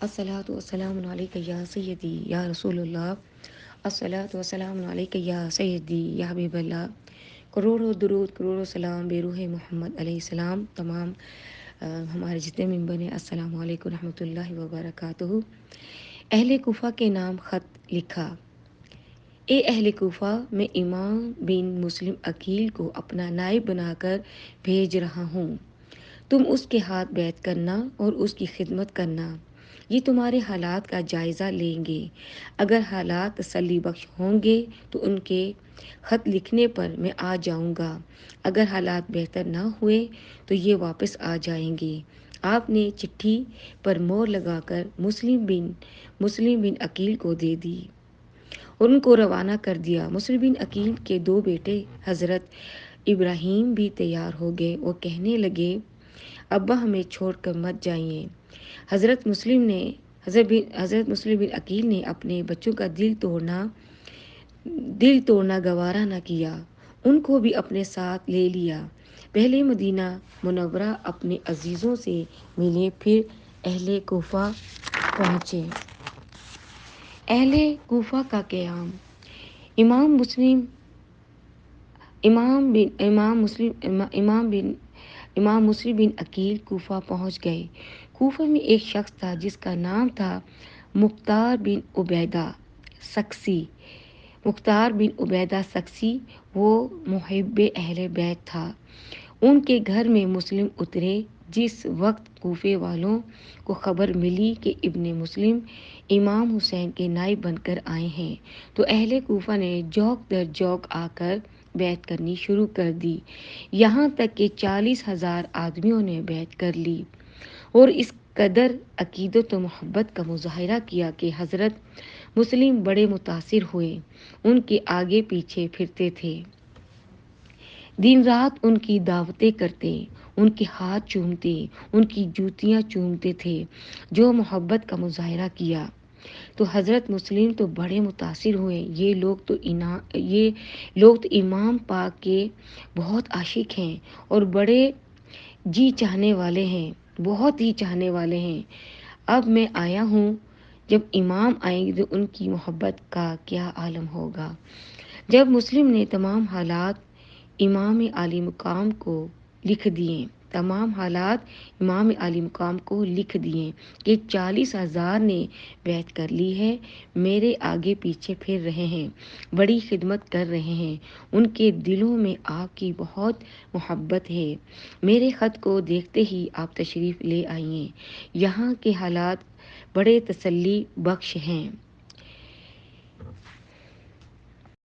الصلاۃ والسلام علیک یا سیدی یا رسول اللہ، الصلاۃ والسلام علیک یا سیدی یا حبیب اللہ۔ کروڑوں درود، کروڑوں سلام بے روح محمد علیہ السلام۔ تمام ہمارے جتنے ممبر ہیں، السلام علیکم رحمۃ اللہ وبرکاتہ۔ اہل کوفہ کے نام خط لکھا۔ اے اہل کوفہ، میں امام بن مسلم عقیل کو اپنا نائب بنا کر بھیج رہا ہوں۔ تم اس کے ہاتھ بیعت کرنا اور اس کی خدمت کرنا۔ یہ تمہارے حالات کا جائزہ لیں گے۔ اگر حالات تسلی بخش ہوں گے تو ان کے خط لکھنے پر میں آ جاؤں گا، اگر حالات بہتر نہ ہوئے تو یہ واپس آ جائیں گے۔ آپ نے چٹھی پر مہر لگا کر مسلم بن عقیل کو دے دی اور ان کو روانہ کر دیا۔ مسلم بن عقیل کے 2 بیٹے حضرت ابراہیم بھی تیار ہو گئے اور کہنے لگے، ابا ہمیں چھوڑ کر مت جائیے۔ حضرت مسلم بن عقیل نے اپنے بچوں کا دل توڑنا گوارا نہ کیا، ان کو بھی اپنے ساتھ لے لیا۔ پہلے مدینہ منورہ اپنے عزیزوں سے ملے، پھر اہل کوفہ پہنچے۔ اہل کوفہ کا قیام۔ امام مسلم بن عقیل کوفہ پہنچ گئے۔ کوفہ میں ایک شخص تھا جس کا نام تھا مختار بن عبیدہ سقسی۔ وہ محب اہل بیت تھا۔ ان کے گھر میں مسلم اترے۔ جس وقت کوفے والوں کو خبر ملی کہ ابن مسلم امام حسین کے نائب بن کر آئے ہیں تو اہل کوفہ نے جوک در جوک آ کر بیعت کرنی شروع کر دی، یہاں تک کہ 40,000 آدمیوں نے بیعت کر لی اور اس قدر عقیدت و محبت کا مظاہرہ کیا کہ حضرت مسلم بڑے متاثر ہوئے، ان کے آگے پیچھے پھرتے تھے، دن رات ان کی دعوتیں کرتے، ان کے ہاتھ چومتے، ان کی جوتیاں چومتے تھے۔ جو محبت کا مظاہرہ کیا تو حضرت مسلم تو بڑے متاثر ہوئے۔ یہ لوگ تو امام پاک کے بہت عاشق ہیں اور بڑے بہت ہی چاہنے والے ہیں۔ اب میں آیا ہوں، جب امام آئیں گے تو ان کی محبت کا کیا عالم ہوگا۔ جب مسلم نے تمام حالات امام عالی مقام کو لکھ دیے کہ 40,000 نے بیعت کر لی ہے، میرے آگے پیچھے پھر رہے ہیں، بڑی خدمت کر رہے ہیں، ان کے دلوں میں آپ کی بہت محبت ہے۔ میرے خط کو دیکھتے ہی آپ تشریف لے آئیے، یہاں کے حالات بڑے تسلی بخش ہیں۔